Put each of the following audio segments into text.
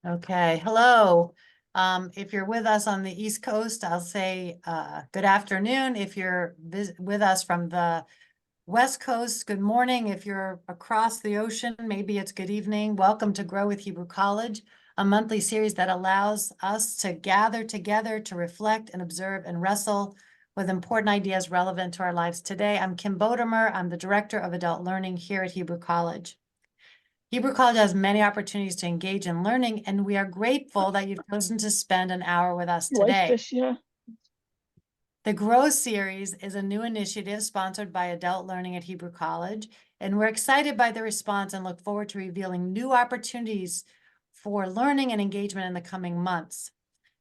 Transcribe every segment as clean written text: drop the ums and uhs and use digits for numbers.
Okay, hello. If you're with us on the East Coast, I'll say good afternoon. If you're with us from the West Coast, good morning. If you're across the ocean, maybe it's good evening. Welcome to Grow with Hebrew College, a monthly series that allows us to gather together to reflect and observe and wrestle with important ideas relevant to our lives today. I'm Kim Bodemer. I'm the Director of Adult Learning here at Hebrew College. Hebrew College has many opportunities to engage in learning, and we are grateful that you've chosen to spend an hour with us What is today. this here? The Grow series is a new initiative sponsored by Adult Learning at Hebrew College, and we're excited by the response and look forward to revealing new opportunities for learning and engagement in the coming months.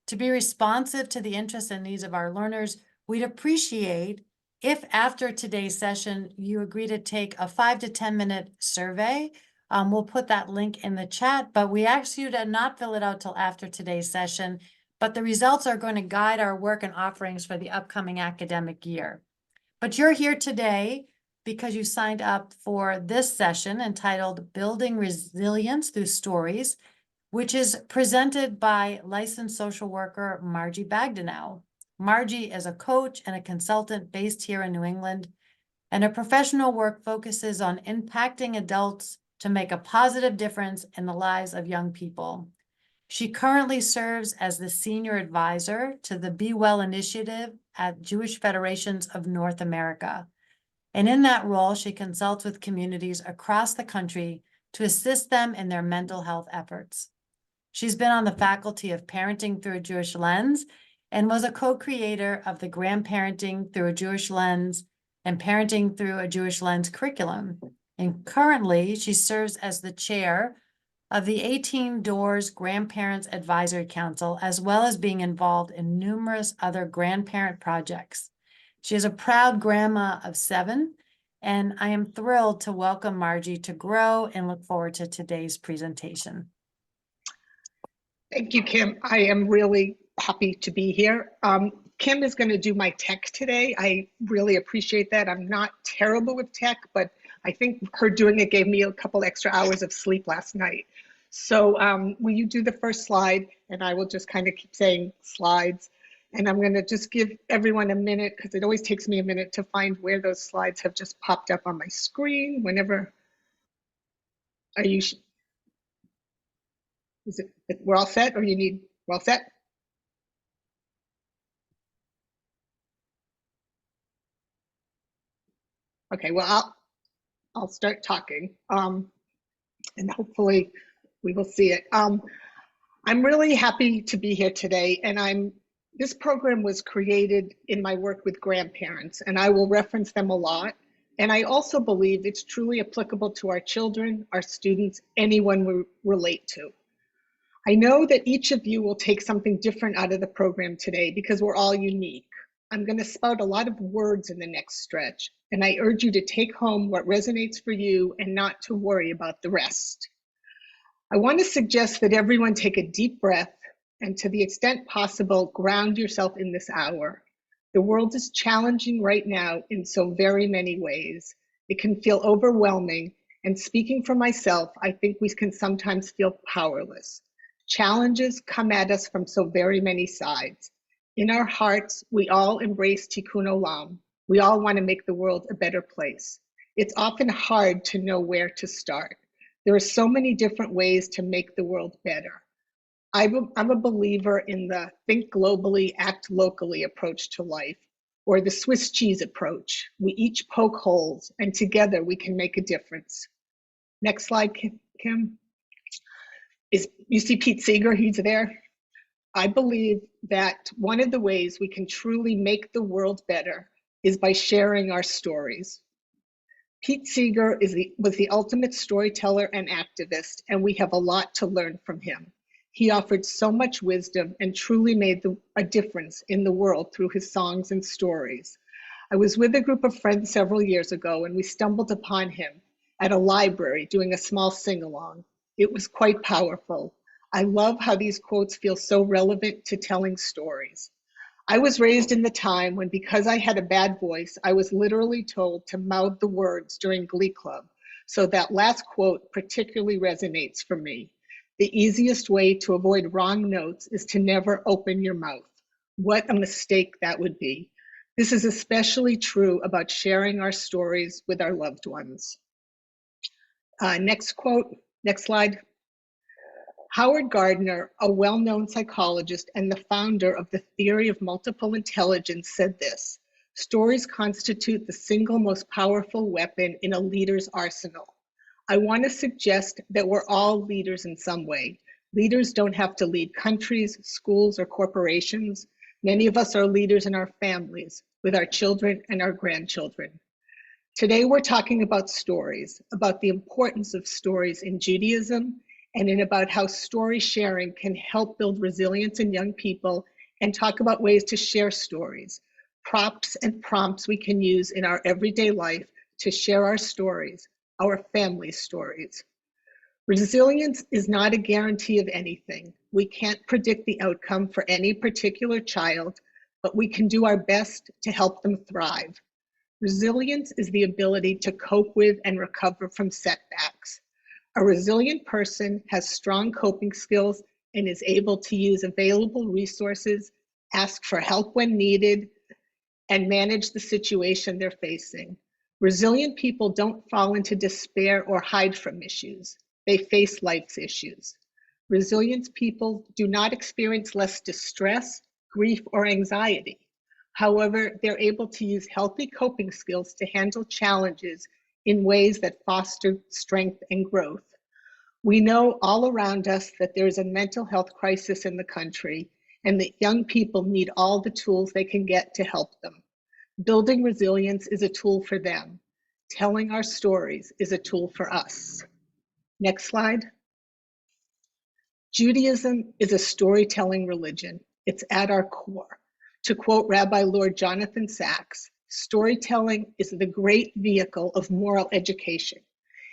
To be responsive to the interests and needs of our learners, we'd appreciate if after today's session, you agree to take a 5 to 10 minute survey. We'll put that link in the chat, but we ask you to not fill it out till after today's session, but the results are going to guide our work and offerings for the upcoming academic year. But you're here today because you signed up for this session entitled Building Resilience Through Stories, which is presented by licensed social worker Margie Bagdanow. Margie is a coach and a consultant based here in New England, and her professional work focuses on impacting adults to make a positive difference in the lives of young people. She currently serves as the senior advisor to the Be Well initiative at Jewish Federations of North America. And in that role, she consults with communities across the country to assist them in their mental health efforts. She's been on the faculty of Parenting Through a Jewish Lens and was a co-creator of the Grandparenting Through a Jewish Lens and Parenting Through a Jewish Lens curriculum. And currently, she serves as the chair of the 18 Doors Grandparents Advisory Council, as well as being involved in numerous other grandparent projects. She is a proud grandma of 7, and I am thrilled to welcome Margie to Grow and look forward to today's presentation. Thank you, Kim. I am really happy to be here. Kim is going to do my tech today. I really appreciate that. I'm not terrible with tech, but I think her doing it gave me a couple extra hours of sleep last night. So will you do the first slide? And I will just kind of keep saying slides. And I'm going to just give everyone a minute because it always takes me a minute to find where those slides have just popped up on my screen. Whenever, are you, is it, we're all set or you need, we're all set? Okay, well, I'll start talking and hopefully we will see it. I'm really happy to be here today, and this program was created in my work with grandparents, and I will reference them a lot. And I also believe it's truly applicable to our children, our students, anyone we relate to. I know that each of you will take something different out of the program today because we're all unique. I'm going to spout a lot of words in the next stretch, and I urge you to take home what resonates for you and not to worry about the rest. I want to suggest that everyone take a deep breath and, to the extent possible, ground yourself in this hour. The world is challenging right now in so very many ways. It can feel overwhelming, and speaking for myself, I think we can sometimes feel powerless. Challenges come at us from so very many sides. In our hearts, we all embrace Tikkun Olam. We all want to make the world a better place. It's often hard to know where to start. There are so many different ways to make the world better. I'm a believer in the think globally, act locally approach to life, or the Swiss cheese approach. We each poke holes, and together we can make a difference. Next slide, Kim. You see Pete Seeger, he's there. I believe that one of the ways we can truly make the world better is by sharing our stories. Pete Seeger was the ultimate storyteller and activist, and we have a lot to learn from him. He offered so much wisdom and truly made a difference in the world through his songs and stories. I was with a group of friends several years ago, and we stumbled upon him at a library doing a small sing-along. It was quite powerful. I love how these quotes feel so relevant to telling stories. I was raised in the time when, because I had a bad voice, I was literally told to mouth the words during Glee Club. So that last quote particularly resonates for me. The easiest way to avoid wrong notes is to never open your mouth. What a mistake that would be. This is especially true about sharing our stories with our loved ones. Next quote, next slide. Howard Gardner, a well-known psychologist and the founder of the theory of multiple intelligence, said this: stories constitute the single most powerful weapon in a leader's arsenal. I want to suggest that we're all leaders in some way. Leaders don't have to lead countries, schools, or corporations. Many of us are leaders in our families, with our children and our grandchildren. Today, we're talking about stories, about the importance of stories in Judaism, and about how story sharing can help build resilience in young people, and talk about ways to share stories, props and prompts we can use in our everyday life to share our stories, our family stories. Resilience is not a guarantee of anything. We can't predict the outcome for any particular child, but we can do our best to help them thrive. Resilience is the ability to cope with and recover from setbacks. A resilient person has strong coping skills and is able to use available resources, ask for help when needed, and manage the situation they're facing. Resilient people don't fall into despair or hide from issues. They face life's issues. Resilient people do not experience less distress, grief, or anxiety. However, they're able to use healthy coping skills to handle challenges in ways that foster strength and growth. We know all around us that there is a mental health crisis in the country, and that young people need all the tools they can get to help them. Building resilience is a tool for them. Telling our stories is a tool for us. Next slide. Judaism is a storytelling religion. It's at our core. To quote Rabbi Lord Jonathan Sacks, storytelling is the great vehicle of moral education.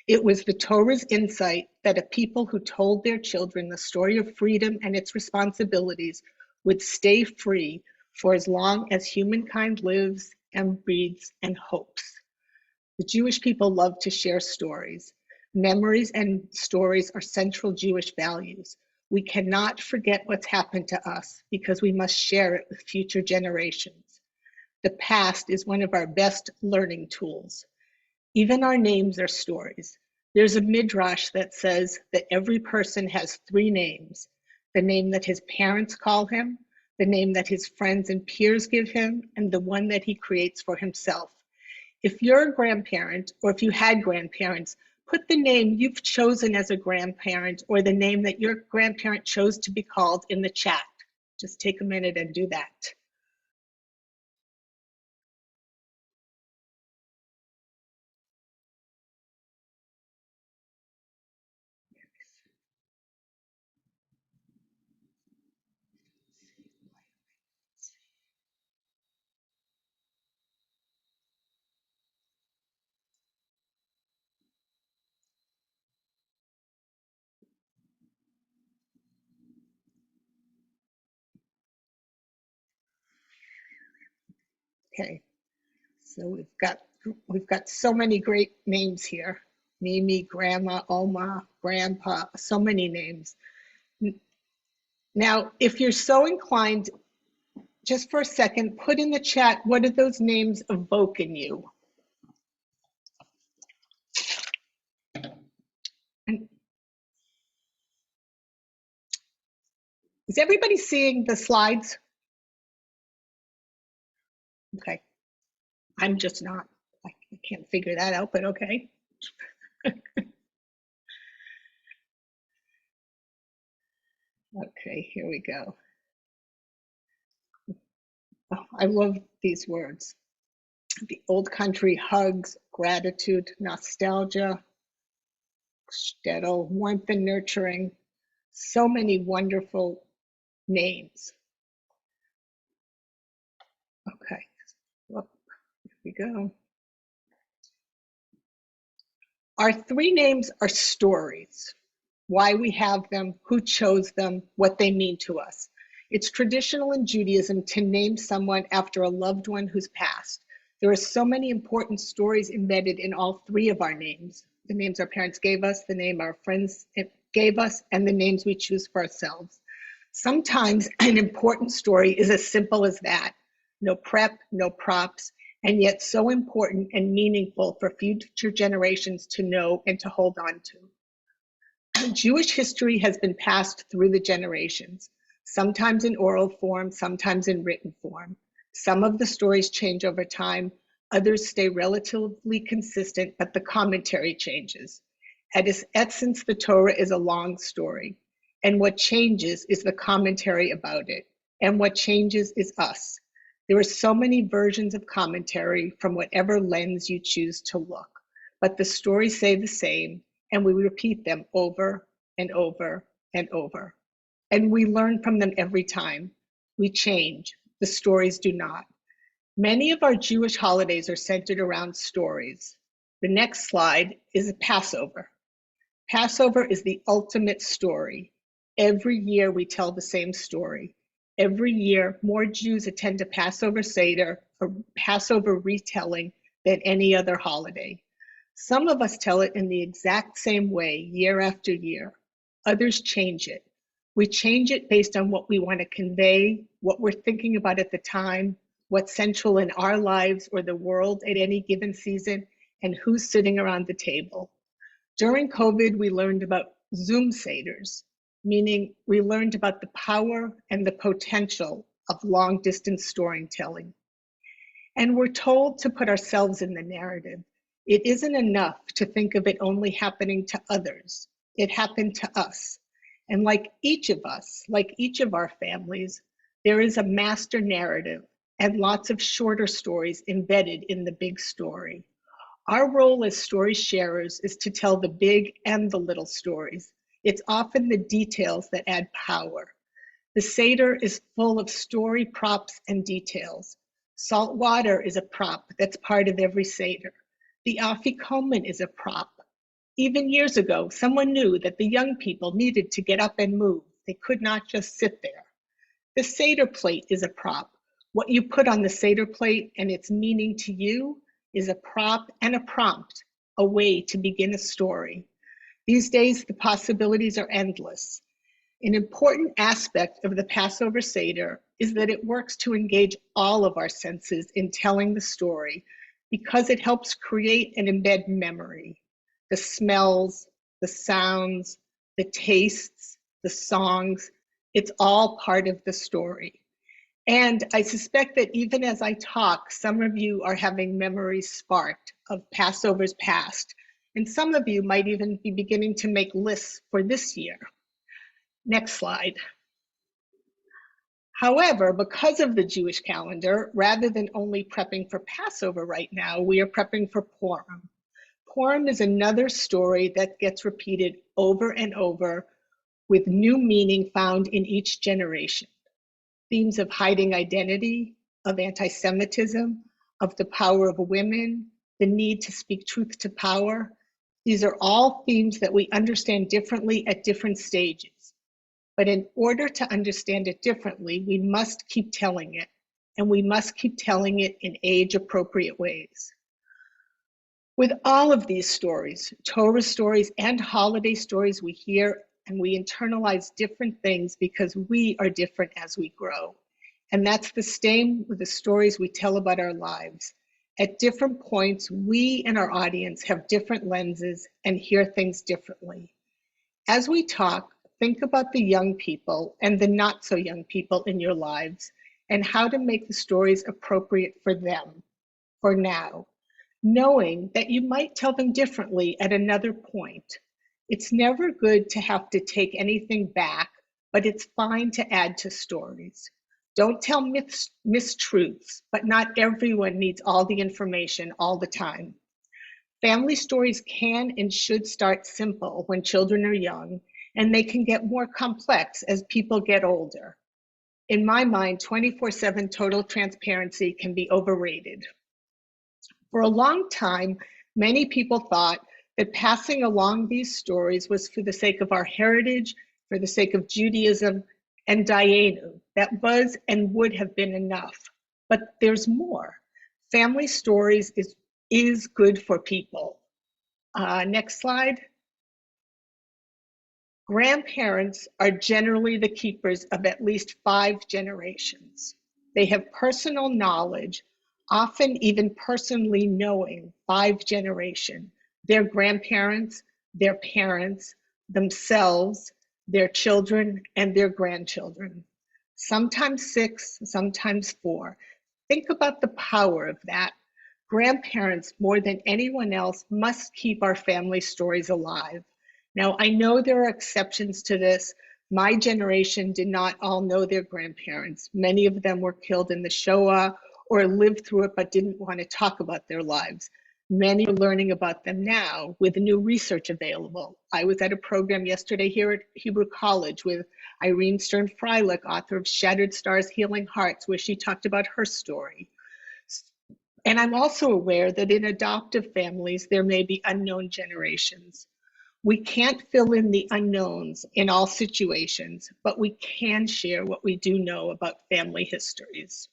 It was the Torah's insight that a people who told their children the story of freedom and its responsibilities would stay free for as long as humankind lives and breathes and hopes. The Jewish people love to share stories. Memories and stories are central Jewish values. We cannot forget what's happened to us because we must share it with future generations. The past is one of our best learning tools. Even our names are stories. There's a midrash that says that every person has three names: the name that his parents call him, the name that his friends and peers give him, and the one that he creates for himself. If you're a grandparent, or if you had grandparents, put the name you've chosen as a grandparent or the name that your grandparent chose to be called in the chat. Just take a minute and do that. Okay, so we've got so many great names here. Mimi, Grandma, Oma, Grandpa, so many names. Now, if you're so inclined, just for a second, put in the chat, what do those names evoke in you? And is everybody seeing the slides? Okay, I'm just not. I can't figure that out, but okay. Okay, here we go. Oh, I love these words. The old country hugs, gratitude, nostalgia, shtetl, warmth and nurturing. So many wonderful names. Okay, well, here we go. Our three names are stories. Why we have them, who chose them, what they mean to us. It's traditional in Judaism to name someone after a loved one who's passed. There are so many important stories embedded in all three of our names. The names our parents gave us, the name our friends gave us and the names we choose for ourselves. Sometimes an important story is as simple as that. No prep, no props, and yet so important and meaningful for future generations to know and to hold on to. Jewish history has been passed through the generations, sometimes in oral form, sometimes in written form. Some of the stories change over time, others stay relatively consistent, but the commentary changes. At its essence, the Torah is a long story, and what changes is the commentary about it, and what changes is us. There are so many versions of commentary from whatever lens you choose to look, but the stories say the same, and we repeat them over and over and over. And we learn from them every time. We change. The stories do not. Many of our Jewish holidays are centered around stories. The next slide is Passover. Passover is the ultimate story. Every year we tell the same story. Every year, more Jews attend a Passover Seder or Passover retelling than any other holiday. Some of us tell it in the exact same way year after year. Others change it. We change it based on what we want to convey, what we're thinking about at the time, what's central in our lives or the world at any given season, and who's sitting around the table. During COVID, we learned about Zoom Seders, meaning we learned about the power and the potential of long-distance storytelling. And we're told to put ourselves in the narrative. It isn't enough to think of it only happening to others. It happened to us. And like each of us, like each of our families, there is a master narrative and lots of shorter stories embedded in the big story. Our role as story sharers is to tell the big and the little stories. It's often the details that add power. The Seder is full of story props and details. Salt water is a prop that's part of every Seder. The afikomen is a prop. Even years ago, someone knew that the young people needed to get up and move. They could not just sit there. The Seder plate is a prop. What you put on the Seder plate and its meaning to you is a prop and a prompt, a way to begin a story. These days, the possibilities are endless. An important aspect of the Passover Seder is that it works to engage all of our senses in telling the story because it helps create and embed memory. The smells, the sounds, the tastes, the songs, it's all part of the story. And I suspect that even as I talk, some of you are having memories sparked of Passovers past, and some of you might even be beginning to make lists for this year. Next slide. However, because of the Jewish calendar, rather than only prepping for Passover right now, we are prepping for Purim. Purim is another story that gets repeated over and over with new meaning found in each generation. Themes of hiding identity, of anti-Semitism, of the power of women, the need to speak truth to power. These are all themes that we understand differently at different stages. But in order to understand it differently, we must keep telling it, and we must keep telling it in age-appropriate ways. With all of these stories, Torah stories and holiday stories, we hear and we internalize different things because we are different as we grow. And that's the same with the stories we tell about our lives. At different points, we and our audience have different lenses and hear things differently. As we talk, think about the young people and the not so young people in your lives and how to make the stories appropriate for them, for now, knowing that you might tell them differently at another point. It's never good to have to take anything back, but it's fine to add to stories. Don't tell mistruths, but not everyone needs all the information all the time. Family stories can and should start simple when children are young, and they can get more complex as people get older. In my mind, 24/7 total transparency can be overrated. For a long time, many people thought that passing along these stories was for the sake of our heritage, for the sake of Judaism, and Dayenu. That was and would have been enough. But there's more. Family stories is good for people. Next slide. Grandparents are generally the keepers of at least 5 generations. They have personal knowledge, often even personally knowing 5 generations, their grandparents, their parents, themselves, their children, and their grandchildren. Sometimes 6, sometimes 4. Think about the power of that. Grandparents, more than anyone else, must keep our family stories alive. Now, I know there are exceptions to this. My generation did not all know their grandparents. Many of them were killed in the Shoah or lived through it but didn't want to talk about their lives. Many are learning about them now with new research available. I was at a program yesterday here at Hebrew College with Irene Stern-Freilich, author of Shattered Stars, Healing Hearts, where she talked about her story. And I'm also aware that in adoptive families, there may be unknown generations. We can't fill in the unknowns in all situations, but we can share what we do know about family histories.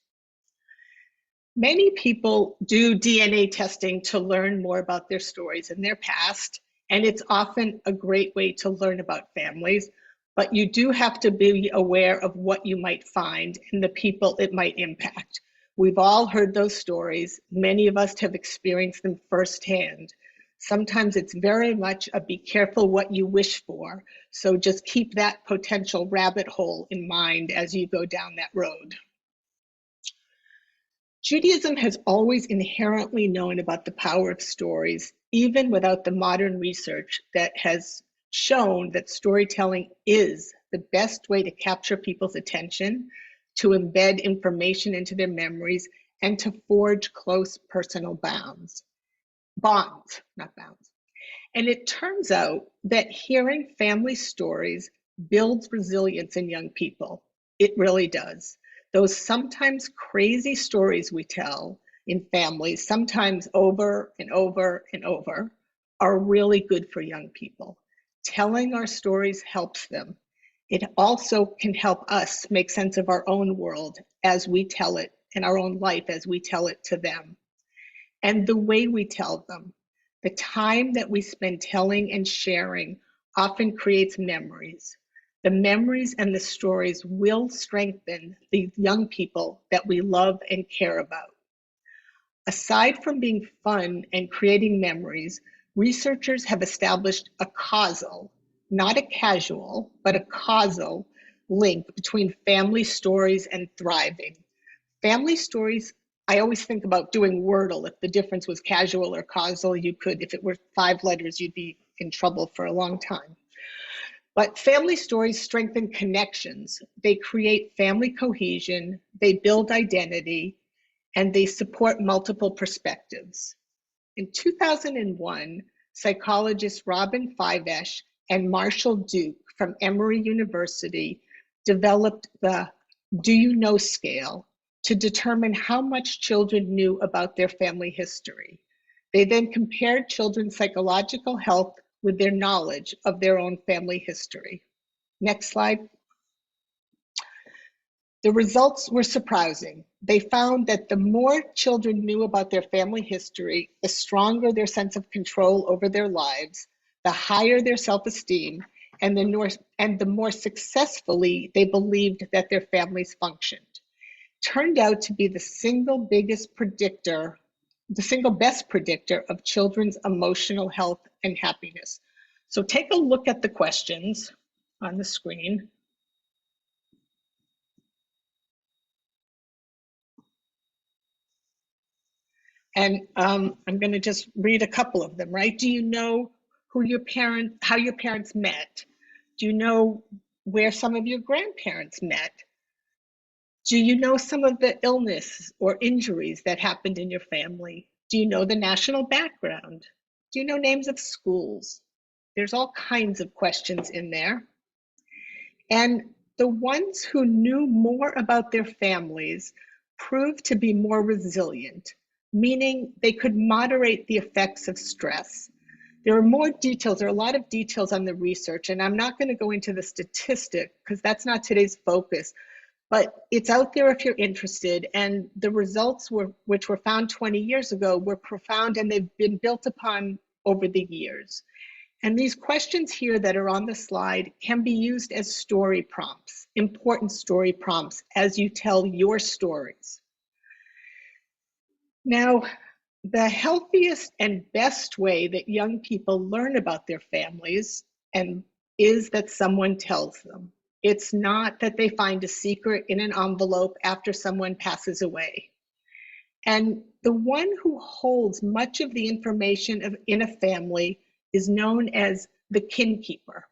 Many people do DNA testing to learn more about their stories and their past, and it's often a great way to learn about families, but you do have to be aware of what you might find and the people it might impact. We've all heard those stories. Many of us have experienced them firsthand. Sometimes it's very much a be careful what you wish for. So just keep that potential rabbit hole in mind as you go down that road. Judaism has always inherently known about the power of stories, even without the modern research that has shown that storytelling is the best way to capture people's attention, to embed information into their memories, and to forge close personal bonds, not bounds. And it turns out that hearing family stories builds resilience in young people. It really does. Those sometimes crazy stories we tell in families, sometimes over and over and over, are really good for young people. Telling our stories helps them. It also can help us make sense of our own world as we tell it, in our own life as we tell it to them. And the way we tell them, the time that we spend telling and sharing often creates memories. The memories and the stories will strengthen the young people that we love and care about. Aside from being fun and creating memories, researchers have established a causal, not a casual, but a causal link between family stories and thriving. Family stories, I always think about doing Wordle. If the difference was casual or causal, you could, if it were 5 letters, you'd be in trouble for a long time. But family stories strengthen connections. They create family cohesion, they build identity, and they support multiple perspectives. In 2001, psychologists Robin Fivesh and Marshall Duke from Emory University developed the Do You Know scale to determine how much children knew about their family history. They then compared children's psychological health with their knowledge of their own family history. Next slide. The results were surprising. They found that the more children knew about their family history, the stronger their sense of control over their lives, the higher their self-esteem, and the more successfully they believed that their families functioned. Turned out to be the single best predictor of children's emotional health and happiness. So take a look at the questions on the screen. And I'm going to just read a couple of them, right? Do you know how your parents met? Do you know where some of your grandparents met? Do you know some of the illness or injuries that happened in your family? Do you know the national background? Do you know names of schools? There's all kinds of questions in there. And the ones who knew more about their families proved to be more resilient, meaning they could moderate the effects of stress. There are more details, there are a lot of details on the research, and I'm not going to go into the statistic because that's not today's focus, but it's out there if you're interested. And the results which were found 20 years ago were profound, and they've been built upon over the years. And these questions here that are on the slide can be used as story prompts, important story prompts as you tell your stories. Now, the healthiest and best way that young people learn about their families is that someone tells them. It's not that they find a secret in an envelope after someone passes away. And the one who holds much of the information in a family is known as the kin keeper.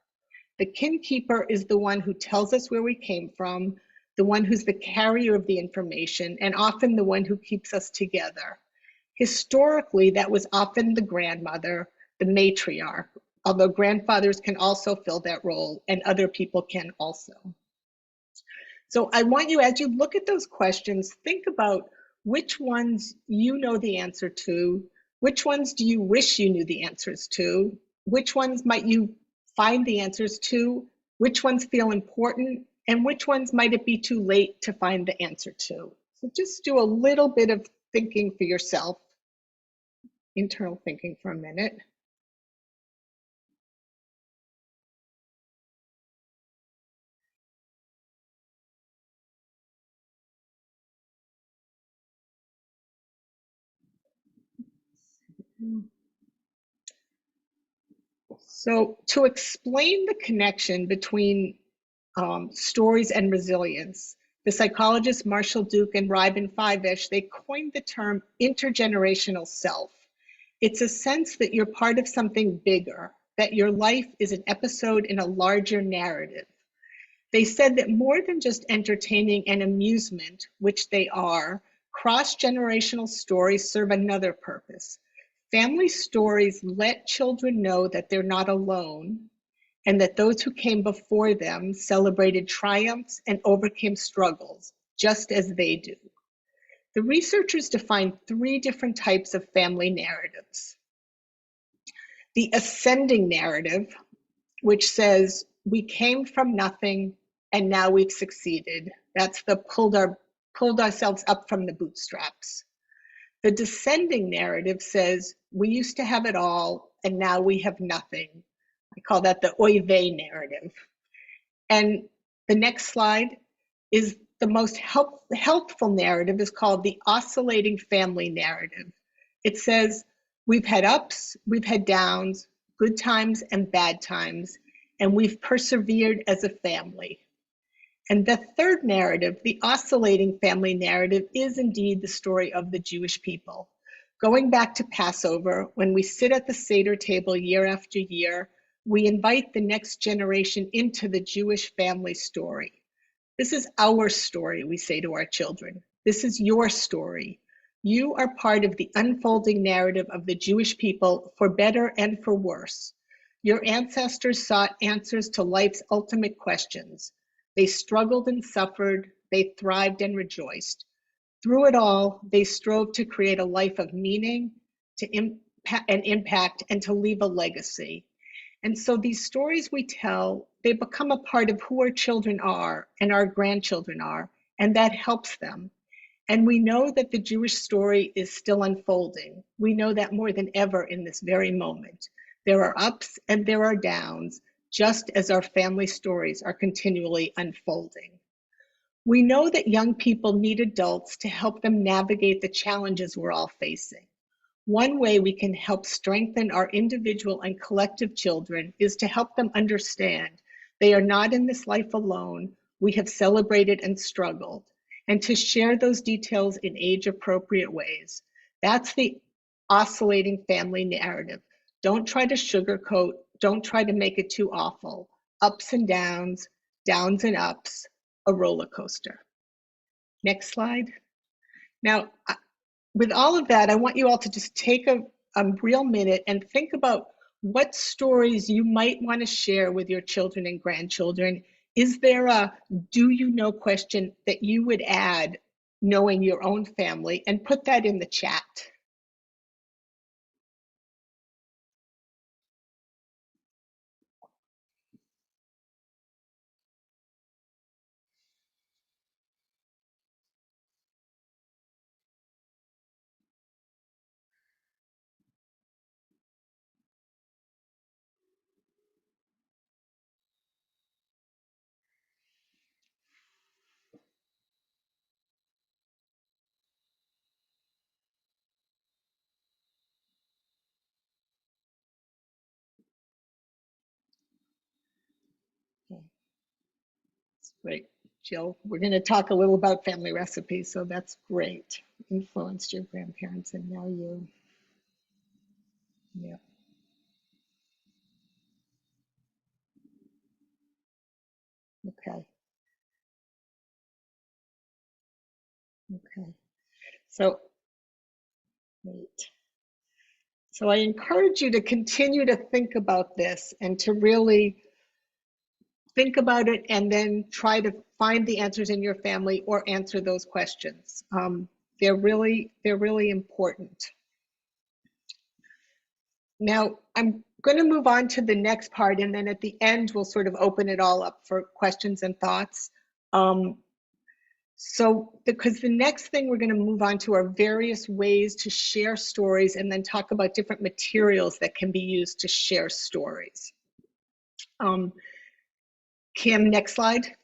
The kin keeper is the one who tells us where we came from, the one who's the carrier of the information, and often the one who keeps us together. Historically, that was often the grandmother, the matriarch, although grandfathers can also fill that role and other people can also. So I want you, as you look at those questions, think about which ones you know the answer to, which ones do you wish you knew the answers to, which ones might you find the answers to, which ones feel important, and which ones might it be too late to find the answer to. So just do a little bit of thinking for yourself, internal thinking for a minute. So to explain the connection between stories and resilience, the psychologists Marshall Duke and Reiben Fivish, they coined the term intergenerational self. It's a sense that you're part of something bigger, that your life is an episode in a larger narrative. They said that more than just entertaining and amusement, which they are, cross-generational stories serve another purpose. Family stories let children know that they're not alone and that those who came before them celebrated triumphs and overcame struggles, just as they do. The researchers defined 3 different types of family narratives. The ascending narrative, which says, we came from nothing and now we've succeeded. That's the pulled ourselves up from the bootstraps. The descending narrative says, we used to have it all and now we have nothing. I call that the oy vey narrative. And the next slide is the most helpful narrative, is called the oscillating family narrative. It says, we've had ups, we've had downs, good times and bad times, and we've persevered as a family. And the third narrative, the oscillating family narrative, is indeed the story of the Jewish people. Going back to Passover, when we sit at the Seder table year after year, we invite the next generation into the Jewish family story. This is our story, we say to our children. This is your story. You are part of the unfolding narrative of the Jewish people, for better and for worse. Your ancestors sought answers to life's ultimate questions. They struggled and suffered, they thrived and rejoiced. Through it all, they strove to create a life of meaning, to impact, and to leave a legacy. And so these stories we tell, they become a part of who our children are and our grandchildren are, and that helps them. And we know that the Jewish story is still unfolding. We know that more than ever in this very moment. There are ups and there are downs, just as our family stories are continually unfolding. We know that young people need adults to help them navigate the challenges we're all facing. One way we can help strengthen our individual and collective children is to help them understand they are not in this life alone. We have celebrated and struggled, and to share those details in age-appropriate ways. That's the oscillating family narrative. Don't try to sugarcoat, don't try to make it too awful. Ups and downs and ups, a roller coaster. Next slide. Now, with all of that, I want you all to just take a real minute and think about what stories you might want to share with your children and grandchildren. Is there a do you know question that you would add knowing your own family, and put that in the chat. Great. Jill, we're going to talk a little about family recipes, so that's great. Influenced your grandparents and now you. Yeah. Okay. Okay. So, great. So I encourage you to continue to think about this and to really think about it and then try to find the answers in your family or answer those questions. They're really important. Now, I'm going to move on to the next part, and then at the end, we'll sort of open it all up for questions and thoughts. Because the next thing we're going to move on to are various ways to share stories and then talk about different materials that can be used to share stories. Kim, next slide.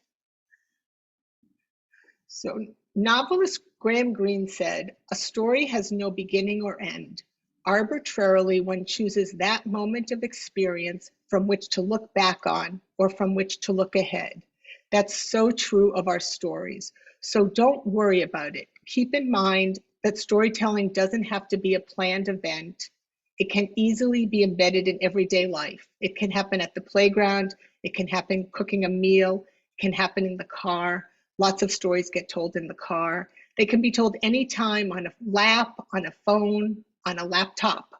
So novelist Graham Greene said, "A story has no beginning or end. Arbitrarily, one chooses that moment of experience from which to look back on or from which to look ahead. That's so true of our stories. So don't worry about it. Keep in mind that storytelling doesn't have to be a planned event. It can easily be embedded in everyday life. It can happen at the playground. It can happen cooking a meal. It can happen in the car. Lots of stories get told in the car. They can be told anytime on a lap, on a phone, on a laptop.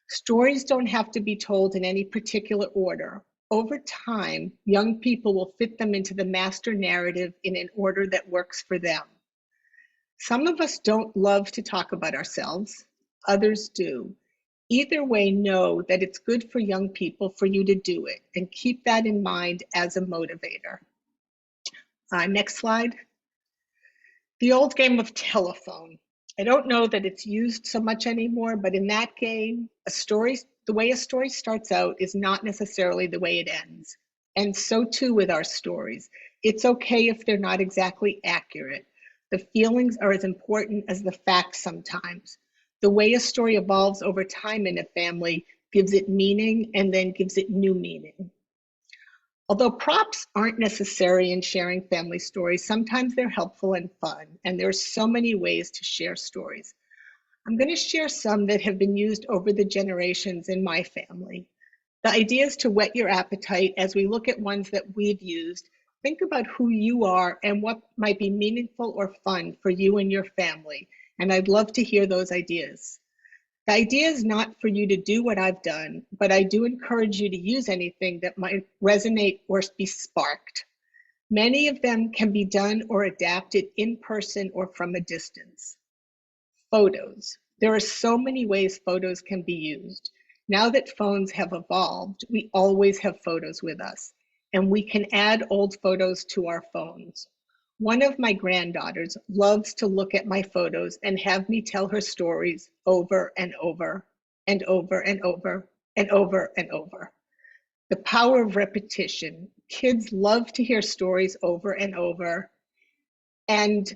Stories don't have to be told in any particular order. Over time, young people will fit them into the master narrative in an order that works for them. Some of us don't love to talk about ourselves. Others do. Either way, know that it's good for young people for you to do it, and keep that in mind as a motivator." Next slide. The old game of telephone. I don't know that it's used so much anymore, but in that game, the way a story starts out is not necessarily the way it ends. And so too with our stories. It's okay if they're not exactly accurate. The feelings are as important as the facts sometimes. The way a story evolves over time in a family gives it meaning and then gives it new meaning. Although props aren't necessary in sharing family stories, sometimes they're helpful and fun, and there's so many ways to share stories. I'm going to share some that have been used over the generations in my family. The idea is to whet your appetite as we look at ones that we've used. Think about who you are and what might be meaningful or fun for you and your family, and I'd love to hear those ideas. The idea is not for you to do what I've done, but I do encourage you to use anything that might resonate or be sparked. Many of them can be done or adapted in person or from a distance. Photos. There are so many ways photos can be used. Now that phones have evolved, we always have photos with us, and we can add old photos to our phones. One of my granddaughters loves to look at my photos and have me tell her stories over and over and over and over and over and over. The power of repetition. Kids love to hear stories over and over, and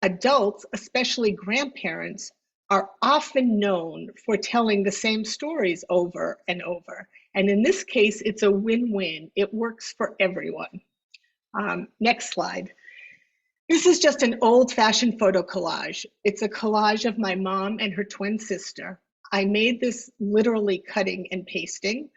adults, especially grandparents, are often known for telling the same stories over and over. And in this case, it's a win-win. It works for everyone. Next slide. This is just an old-fashioned photo collage. It's a collage of my mom and her twin sister. I made this literally cutting and pasting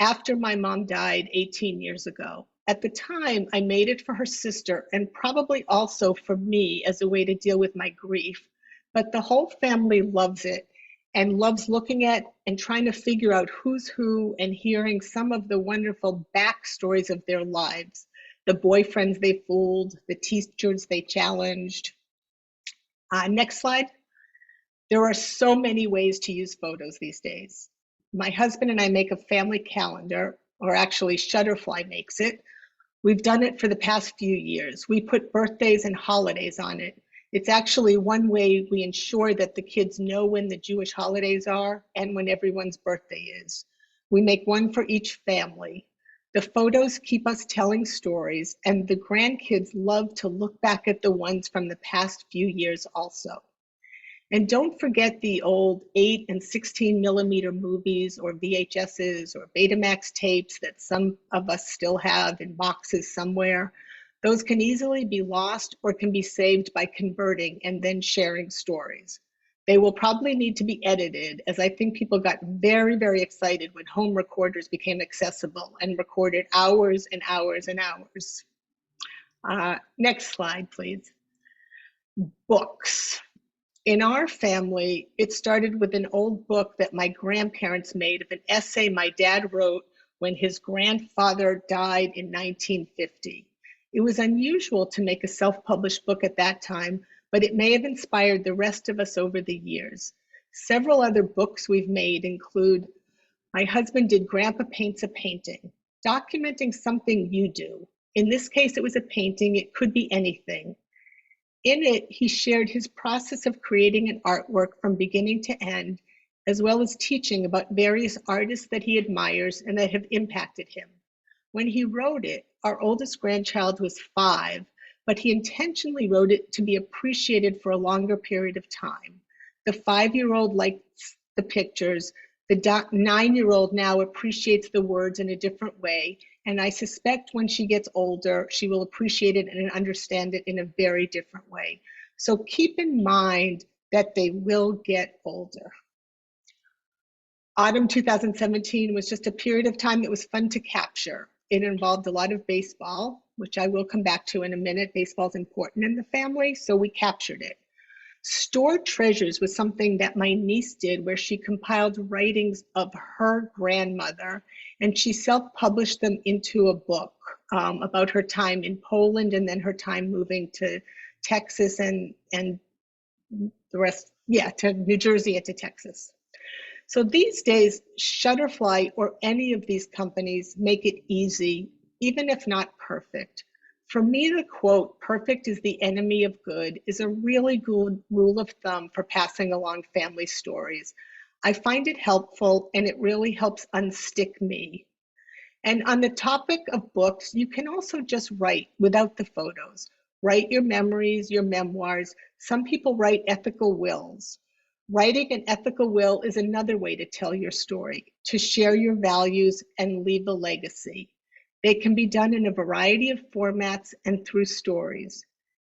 after my mom died 18 years ago. At the time, I made it for her sister and probably also for me as a way to deal with my grief. But the whole family loves it and loves looking at and trying to figure out who's who and hearing some of the wonderful backstories of their lives. The boyfriends they fooled, the teachers they challenged. Next slide. There are so many ways to use photos these days. My husband and I make a family calendar, or actually Shutterfly makes it. We've done it for the past few years. We put birthdays and holidays on it. It's actually one way we ensure that the kids know when the Jewish holidays are and when everyone's birthday is. We make one for each family. The photos keep us telling stories, and the grandkids love to look back at the ones from the past few years also. And don't forget the old 8 and 16 millimeter movies or VHSs or Betamax tapes that some of us still have in boxes somewhere. Those can easily be lost or can be saved by converting and then sharing stories. They will probably need to be edited, as I think people got very, very excited when home recorders became accessible and recorded hours and hours and hours. Next slide, please. Books. In our family, it started with an old book that my grandparents made of an essay my dad wrote when his grandfather died in 1950. It was unusual to make a self-published book at that time, but it may have inspired the rest of us over the years. Several other books we've made include My Husband Did Grandpa Paints a Painting, documenting something you do. In this case, it was a painting. It could be anything. In it, he shared his process of creating an artwork from beginning to end, as well as teaching about various artists that he admires and that have impacted him. When he wrote it, our oldest grandchild was 5, but he intentionally wrote it to be appreciated for a longer period of time. The 5-year-old likes the pictures. The 9-year-old now appreciates the words in a different way, and I suspect when she gets older, she will appreciate it and understand it in a very different way. So keep in mind that they will get older. Autumn 2017 was just a period of time that was fun to capture. It involved a lot of baseball, which I will come back to in a minute. Baseball is important in the family, so we captured it. Stored treasures was something that my niece did, where she compiled writings of her grandmother, and she self-published them into a book about her time in Poland and then her time moving to Texas and the rest, to New Jersey and to Texas. So these days, Shutterfly or any of these companies make it easy, even if not perfect. For me, the quote, "perfect is the enemy of good," is a really good rule of thumb for passing along family stories. I find it helpful, and it really helps unstick me. And on the topic of books, you can also just write without the photos. Write your memories, your memoirs. Some people write ethical wills. Writing an ethical will is another way to tell your story, to share your values and leave a legacy. They can be done in a variety of formats and through stories.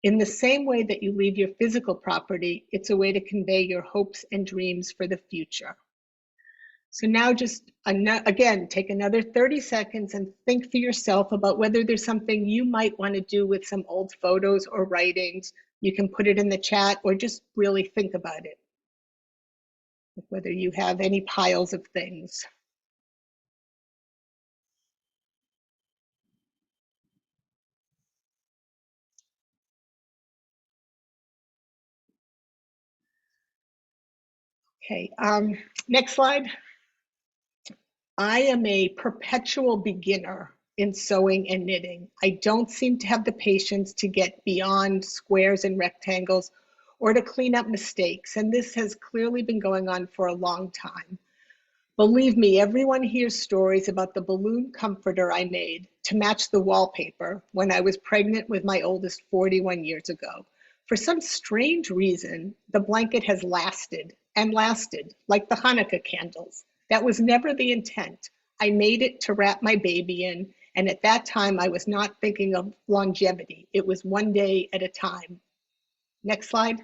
In the same way that you leave your physical property, it's a way to convey your hopes and dreams for the future. So now just, again, take another 30 seconds and think for yourself about whether there's something you might want to do with some old photos or writings. You can put it in the chat or just really think about it, whether you have any piles of things. Okay, next slide. I am a perpetual beginner in sewing and knitting. I don't seem to have the patience to get beyond squares and rectangles or to clean up mistakes, and this has clearly been going on for a long time. Believe me, everyone hears stories about the balloon comforter I made to match the wallpaper when I was pregnant with my oldest 41 years ago. For some strange reason, the blanket has lasted and lasted, like the Hanukkah candles. That was never the intent. I made it to wrap my baby in, and at that time I was not thinking of longevity. It was one day at a time. Next slide.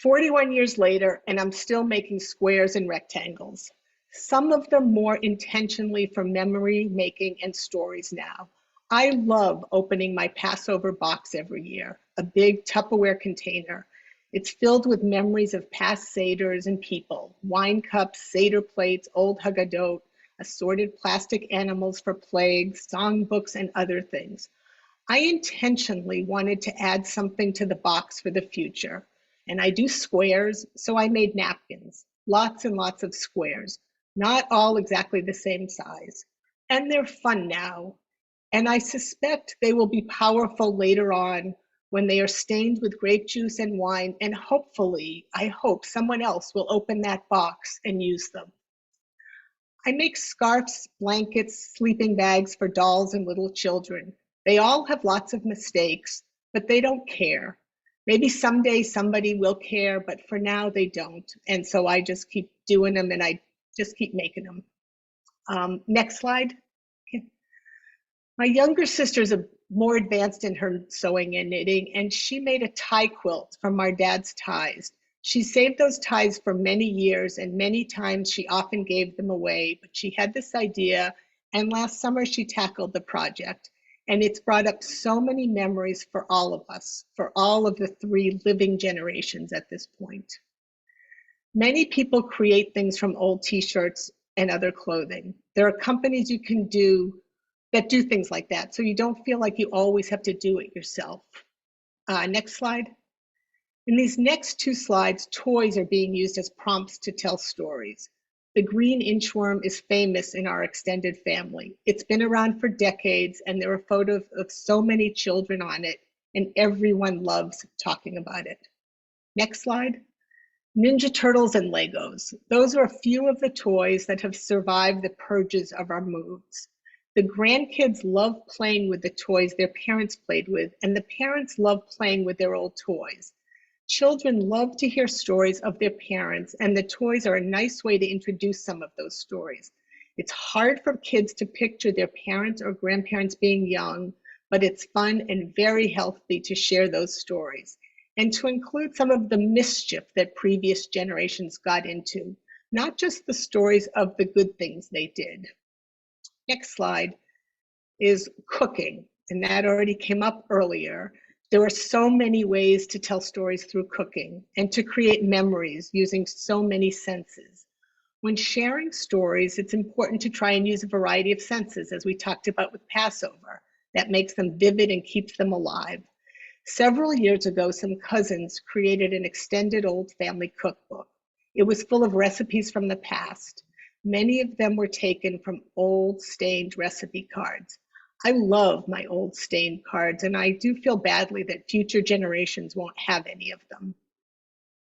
41 years later, and I'm still making squares and rectangles. Some of them more intentionally for memory making and stories now. I love opening my Passover box every year, a big Tupperware container. It's filled with memories of past Seders and people, wine cups, Seder plates, old Haggadot, assorted plastic animals for plagues, songbooks, and other things. I intentionally wanted to add something to the box for the future. And I do squares, so I made napkins, lots and lots of squares, not all exactly the same size. And they're fun now. And I suspect they will be powerful later on when they are stained with grape juice and wine, and hopefully, I hope someone else will open that box and use them. I make scarves, blankets, sleeping bags for dolls and little children. They all have lots of mistakes, but they don't care. Maybe someday somebody will care, but for now they don't. And so I just keep doing them and I just keep making them. Next slide. Okay. My younger sister's a more advanced in her sewing and knitting, and she made a tie quilt from our dad's ties. She saved those ties for many years, and many times she often gave them away, but she had this idea, and last summer she tackled the project. And it's brought up so many memories for all of us, for all of the 3 living generations at this point. Many people create things from old t-shirts and other clothing. There are companies you can do that do things like that, so you don't feel like you always have to do it yourself. Next slide. In these next 2 slides, toys are being used as prompts to tell stories. The green inchworm is famous in our extended family. It's been around for decades, and there are photos of so many children on it, and everyone loves talking about it. Next slide. Ninja Turtles and Legos. Those are a few of the toys that have survived the purges of our moods. The grandkids love playing with the toys their parents played with, and the parents love playing with their old toys. Children love to hear stories of their parents, and the toys are a nice way to introduce some of those stories. It's hard for kids to picture their parents or grandparents being young, but it's fun and very healthy to share those stories and to include some of the mischief that previous generations got into, not just the stories of the good things they did. Next slide is cooking, and that already came up earlier. There are so many ways to tell stories through cooking and to create memories using so many senses. When sharing stories, it's important to try and use a variety of senses, as we talked about with Passover. That makes them vivid and keeps them alive. Several years ago, some cousins created an extended old family cookbook. It was full of recipes from the past. Many of them were taken from old stained recipe cards. I love my old stained cards, and I do feel badly that future generations won't have any of them.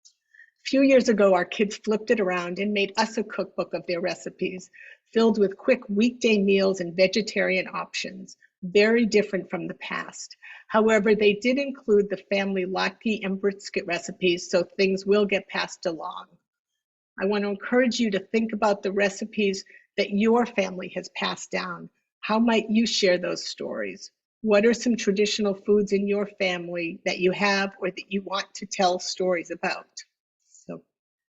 A few years ago, our kids flipped it around and made us a cookbook of their recipes, filled with quick weekday meals and vegetarian options, very different from the past. However, they did include the family latke and brisket recipes, so things will get passed along. I want to encourage you to think about the recipes that your family has passed down. How might you share those stories? What are some traditional foods in your family that you have or that you want to tell stories about? So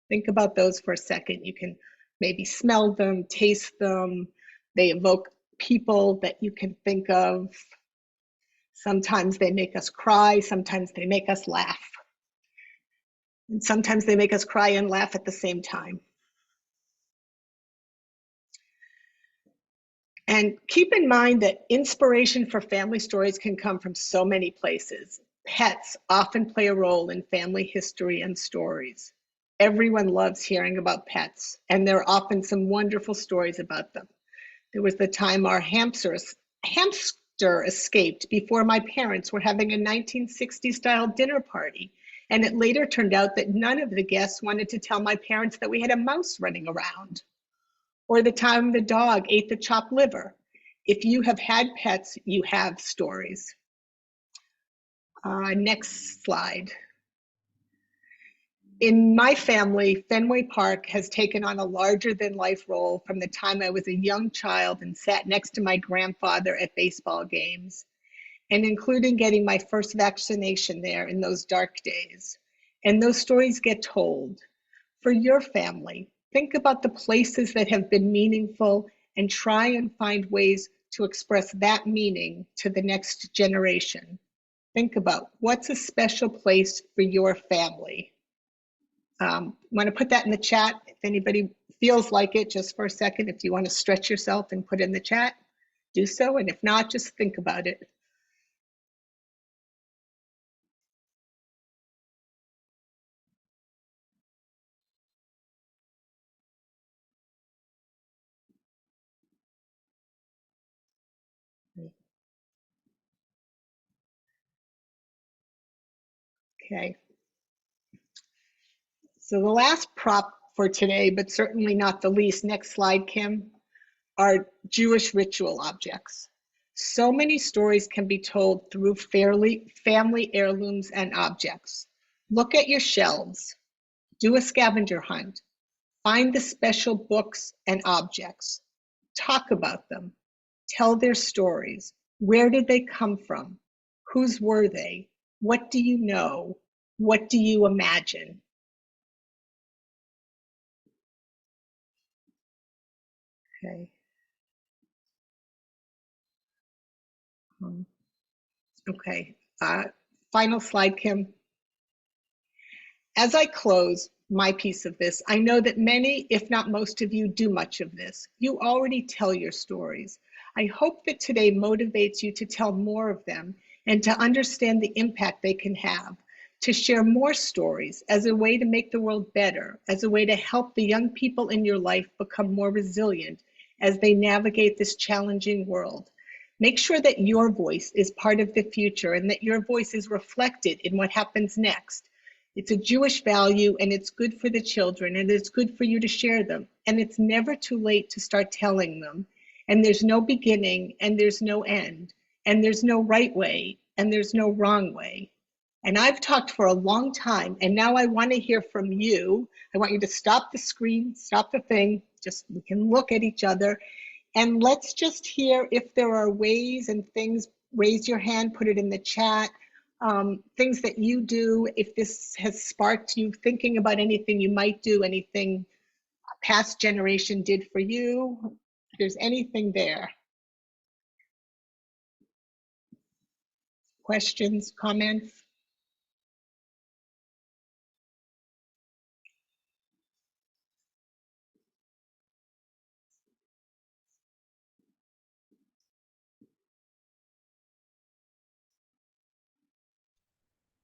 think about those for a second. You can maybe smell them, taste them. They evoke people that you can think of. Sometimes they make us cry, sometimes they make us laugh. And sometimes they make us cry and laugh at the same time. And keep in mind that inspiration for family stories can come from so many places. Pets often play a role in family history and stories. Everyone loves hearing about pets, and there are often some wonderful stories about them. There was the time our hamster escaped before my parents were having a 1960s-style dinner party, and it later turned out that none of the guests wanted to tell my parents that we had a mouse running around. Or the time the dog ate the chopped liver. If you have had pets, you have stories. Next slide. In my family, Fenway Park has taken on a larger than life role from the time I was a young child and sat next to my grandfather at baseball games, and including getting my first vaccination there in those dark days. And those stories get told. For your family, think about the places that have been meaningful and try and find ways to express that meaning to the next generation. Think about what's a special place for your family. I'm going to put that in the chat if anybody feels like it, just for a second. If you want to stretch yourself and put in the chat, do so. And if not, just think about it. Okay. So the last prop for today, but certainly not the least, next slide, Kim, are Jewish ritual objects. So many stories can be told through family heirlooms and objects. Look at your shelves, do a scavenger hunt, find the special books and objects, talk about them, tell their stories, Where did they come from? Whose were they? What do you know? What do you imagine? Okay. Okay. Final slide, Kim. As I close my piece of this, I know that many, if not most of you, do much of this. You already tell your stories. I hope that today motivates you to tell more of them and to understand the impact they can have, to share more stories as a way to make the world better, as a way to help the young people in your life become more resilient as they navigate this challenging world. Make sure that your voice is part of the future and that your voice is reflected in what happens next. It's a Jewish value and it's good for the children and it's good for you to share them. And it's never too late to start telling them. And there's no beginning and there's no end. And there's no right way and there's no wrong way. And I've talked for a long time and now I want to hear from you. I want you to stop the screen, stop the thing, just we can look at each other. And let's just hear if there are ways and things, raise your hand, put it in the chat. Things that you do, if this has sparked you thinking about anything you might do, anything a past generation did for you, if there's anything there. Questions, comments?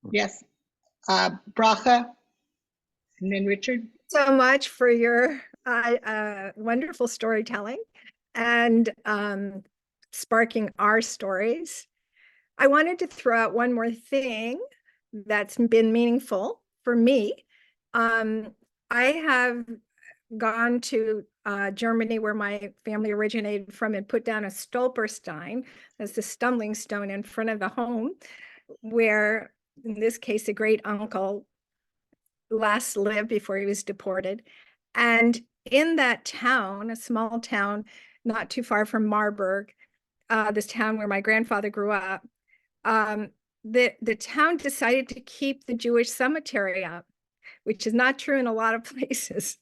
Yes, Bracha, and then Richard. So much for your wonderful storytelling and sparking our stories. I wanted to throw out one more thing that's been meaningful for me. I have gone to Germany, where my family originated from, and put down a Stolperstein as the stumbling stone in front of the home, where, in this case, a great uncle last lived before he was deported. And in that town, a small town not too far from Marburg, this town where my grandfather grew up, the town decided to keep the Jewish cemetery up, which is not true in a lot of places.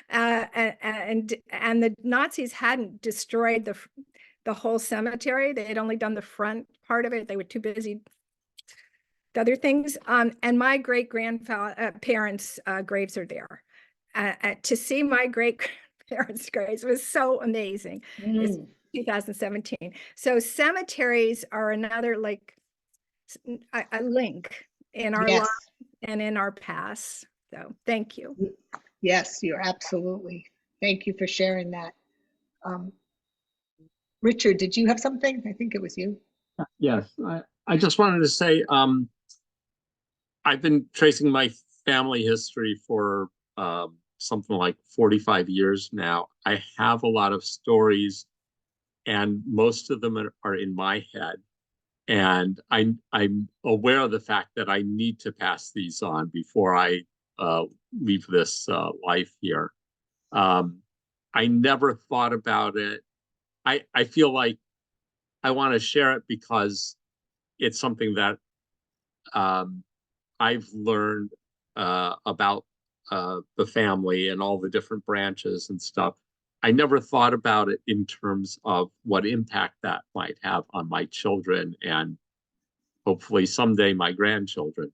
And the Nazis hadn't destroyed the whole cemetery. They had only done the front part of it. They were too busy other things. And my great-grandfather parents' graves are there. To see my great-grandparents' graves was so amazing. It's 2017. So cemeteries are another, like, a link in our lives and in our past. So thank you. Yes, you're absolutely. Thank you for sharing that. Richard, did you have something? I think it was you. Yes, I just wanted to say, I've been tracing my family history for something like 45 years now. I have a lot of stories, and most of them are in my head. And I'm aware of the fact that I need to pass these on before I leave this life here. I never thought about it. I feel like I want to share it because it's something that I've learned about the family and all the different branches and stuff. I never thought about it in terms of what impact that might have on my children and hopefully someday my grandchildren.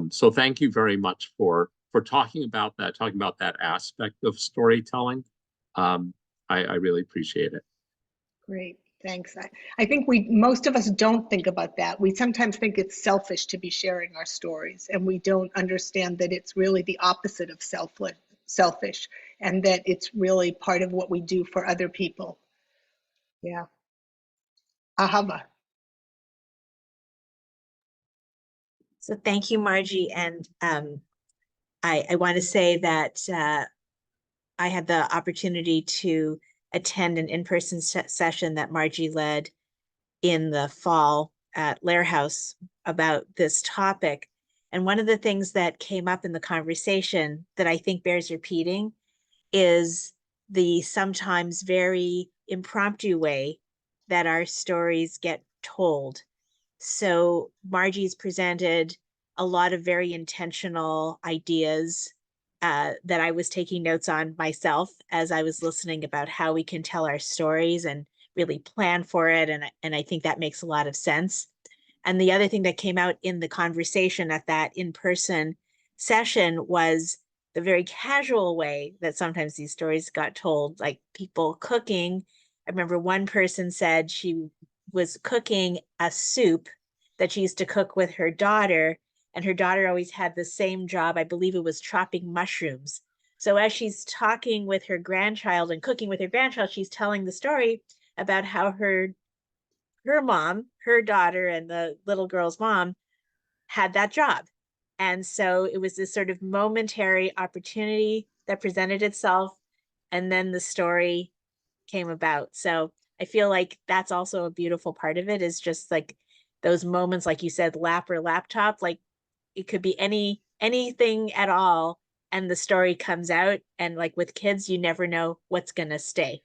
So thank you very much for talking about that aspect of storytelling. I really appreciate it. Great, thanks. I think most of us don't think about that. We sometimes think it's selfish to be sharing our stories, and we don't understand that it's really the opposite of selfish, and that it's really part of what we do for other people. Yeah. Ahava. So thank you, Margie. And I want to say that I had the opportunity to attend an in-person session that Margie led in the fall at Lair House about this topic. And one of the things that came up in the conversation that I think bears repeating is the sometimes very impromptu way that our stories get told. So Margie's presented a lot of very intentional ideas that I was taking notes on myself as I was listening about how we can tell our stories and really plan for it. And I think that makes a lot of sense. And the other thing that came out in the conversation at that in-person session was the very casual way that sometimes these stories got told, like people cooking. I remember one person said she was cooking a soup that she used to cook with her daughter, and her daughter always had the same job. I believe it was chopping mushrooms. So as she's talking with her grandchild and cooking with her grandchild, she's telling the story about how her mom, her daughter, and the little girl's mom had that job. And so it was this sort of momentary opportunity that presented itself, and then the story came about. So I feel like that's also a beautiful part of it, is just like those moments, like you said, lap or laptop, like it could be anything at all, and the story comes out. And like with kids, you never know what's gonna stay.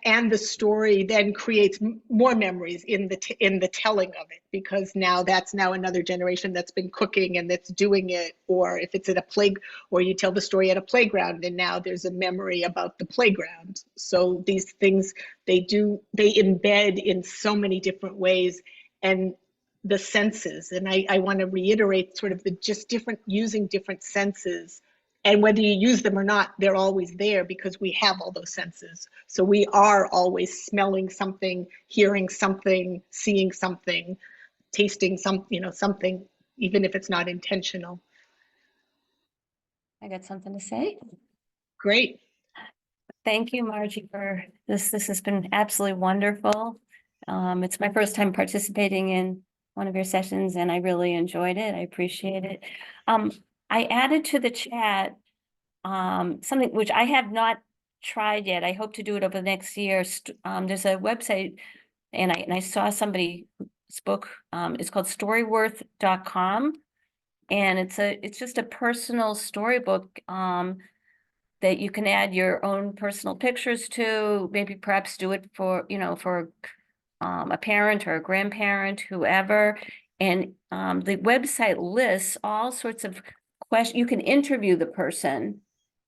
And the story then creates more memories in the telling of it, because that's now another generation that's been cooking and that's doing it. Or if it's at a play, or you tell the story at a playground, and now there's a memory about the playground. So these things, they embed in so many different ways. And the senses, and I want to reiterate sort of using different senses. And whether you use them or not, they're always there, because we have all those senses. So we are always smelling something, hearing something, seeing something, tasting something, even if it's not intentional. I got something to say. Great. Thank you, Margie, for this. This has been absolutely wonderful. It's my first time participating in one of your sessions, and I really enjoyed it. I appreciate it. I added to the chat something which I have not tried yet. I hope to do it over the next year. There's a website, and I saw somebody's book. It's called storyworth.com, and it's just a personal storybook that you can add your own personal pictures to. Maybe perhaps do it for a parent or a grandparent, whoever. And the website lists all sorts of questions. You can interview the person,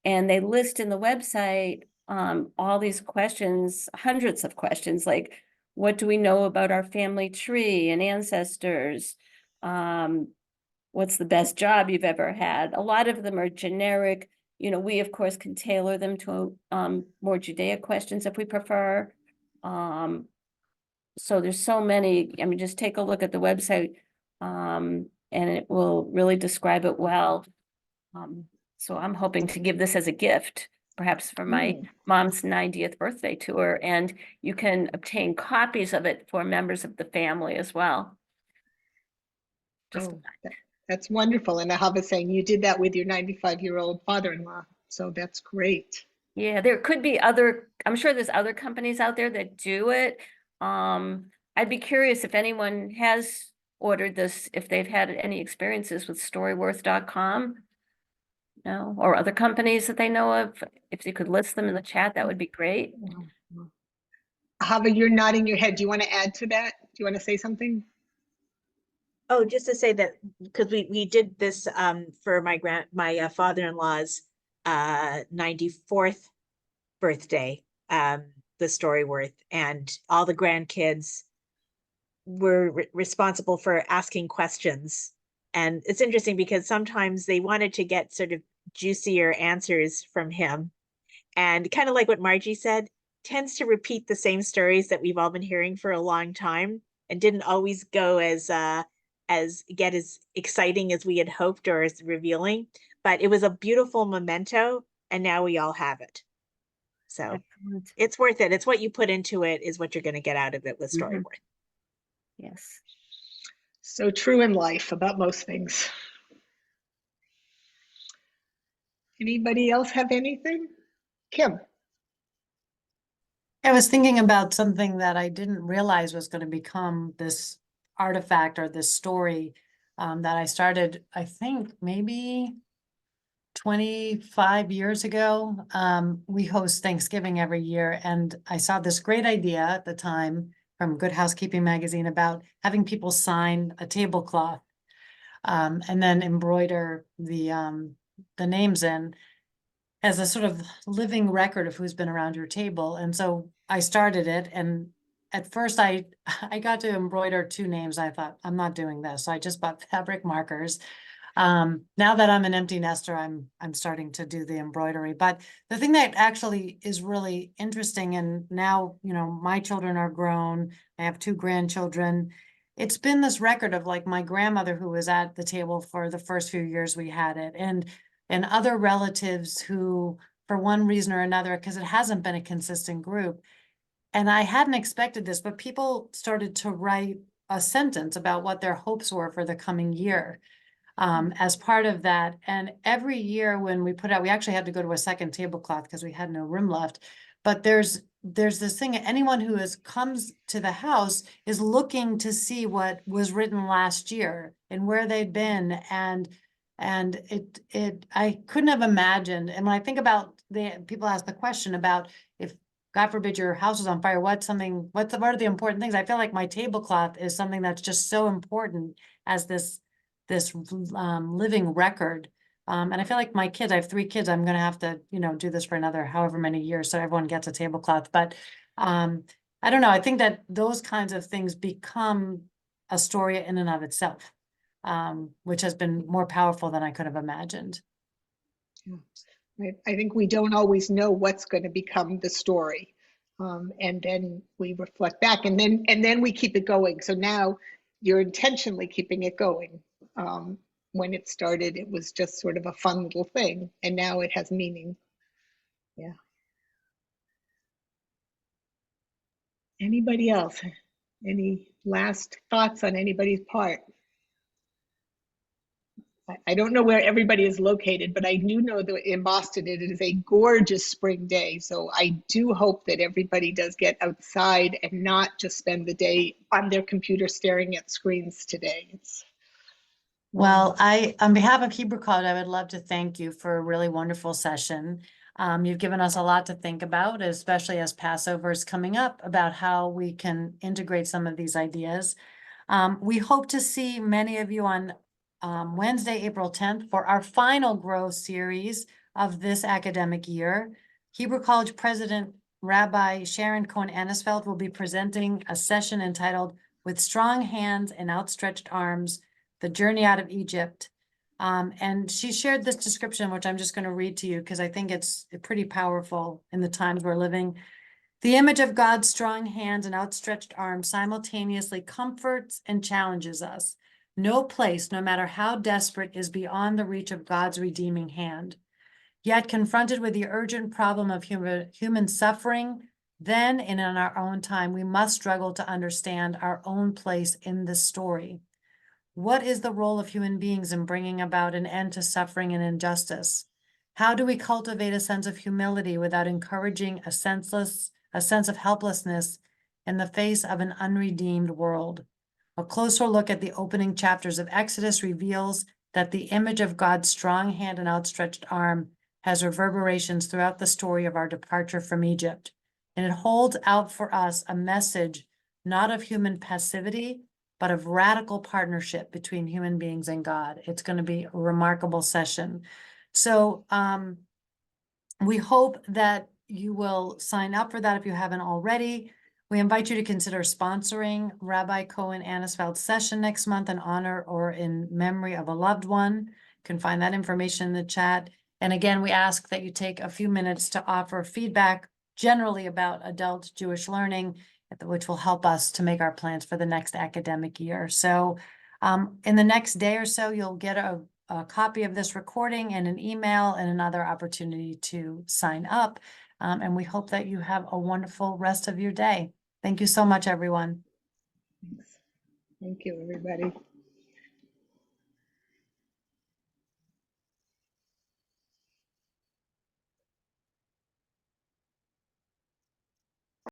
and they list in the website all these questions, hundreds of questions, like what do we know about our family tree and ancestors? What's the best job you've ever had? A lot of them are generic. We of course can tailor them to more Judaic questions if we prefer. So there's so many. I mean, just take a look at the website, and it will really describe it well. So I'm hoping to give this as a gift, perhaps for my mom's 90th birthday tour, and you can obtain copies of it for members of the family as well. That's wonderful. And Ahava saying you did that with your 95-year-old father-in-law. So that's great. Yeah, there could be I'm sure there's other companies out there that do it. I'd be curious if anyone has ordered this, if they've had any experiences with storyworth.com. No, or other companies that they know of. If you could list them in the chat, that would be great. Ahava, you're nodding your head. Do you want to add to that? Do you want to say something? Oh, just to say that, because we did this for my father-in-law's 94th birthday, the Storyworth, and all the grandkids were responsible for asking questions. And it's interesting because sometimes they wanted to get sort of juicier answers from him, and kind of like what Margie said, tends to repeat the same stories that we've all been hearing for a long time, and didn't always go as exciting as we had hoped or as revealing. But it was a beautiful memento, and now we all have it. So Excellent. it's worth it. It's what you put into it is what you're going to get out of it with Storyworth. Yes. So true in life about most things. Anybody else have anything? Kim. I was thinking about something that I didn't realize was going to become this artifact or this story that I started, I think maybe 25 years ago. We host Thanksgiving every year, and I saw this great idea at the time from Good Housekeeping magazine about having people sign a tablecloth and then embroider the names in as a sort of living record of who's been around your table. And so I started it, and at first I got to embroider 2 names. I thought, I'm not doing this. So I just bought fabric markers. Now that I'm an empty nester, I'm starting to do the embroidery. But the thing that actually is really interesting, and now, you know, my children are grown, I have 2 grandchildren. It's been this record of like my grandmother who was at the table for the first few years we had it, and other relatives who, for one reason or another, because it hasn't been a consistent group. And I hadn't expected this, but people started to write a sentence about what their hopes were for the coming year as part of that. And every year when we put out, we actually had to go to a second tablecloth because we had no room left. But there's this thing, anyone who comes to the house is looking to see what was written last year and where they'd been. And I couldn't have imagined. And when I think about people ask the question about if, God forbid, your house is on fire, what are the important things? I feel like my tablecloth is something that's just so important as this living record. And I feel like my kids, I have 3 kids, I'm gonna have to, you know, do this for another however many years, so everyone gets a tablecloth. But I don't know, I think that those kinds of things become a story in and of itself, which has been more powerful than I could have imagined. I think we don't always know what's going to become the story. And then we reflect back, and then we keep it going. So now you're intentionally keeping it going. When it started, it was just sort of a fun little thing, and now it has meaning. Yeah. Anybody else? Any last thoughts on anybody's part? I don't know where everybody is located, but I do know that in Boston it is a gorgeous spring day. So I do hope that everybody does get outside and not just spend the day on their computer staring at screens today. Well, on behalf of Hebrew College, I would love to thank you for a really wonderful session. You've given us a lot to think about, especially as Passover is coming up, about how we can integrate some of these ideas. We hope to see many of you on Wednesday, April 10th for our final Grow series of this academic year. Hebrew College President Rabbi Sharon Cohen-Anisfeld will be presenting a session entitled With Strong Hands and Outstretched Arms, The Journey Out of Egypt. And she shared this description, which I'm just going to read to you because I think it's pretty powerful in the times we're living. The image of God's strong hands and outstretched arms simultaneously comforts and challenges us. No place, no matter how desperate, is beyond the reach of God's redeeming hand. Yet confronted with the urgent problem of human suffering, then and in our own time, we must struggle to understand our own place in this story. What is the role of human beings in bringing about an end to suffering and injustice? How do we cultivate a sense of humility without encouraging a sense of helplessness in the face of an unredeemed world? A closer look at the opening chapters of Exodus reveals that the image of God's strong hand and outstretched arm has reverberations throughout the story of our departure from Egypt. And it holds out for us a message not of human passivity, but of radical partnership between human beings and God. It's going to be a remarkable session. So we hope that you will sign up for that if you haven't already. We invite you to consider sponsoring Rabbi Cohen-Anisfeld's session next month in honor or in memory of a loved one. You can find that information in the chat. And again, we ask that you take a few minutes to offer feedback generally about adult Jewish learning, which will help us to make our plans for the next academic year. So in the next day or so, you'll get a copy of this recording and an email and another opportunity to sign up. And we hope that you have a wonderful rest of your day. Thank you so much, everyone. Thanks. Thank you, everybody.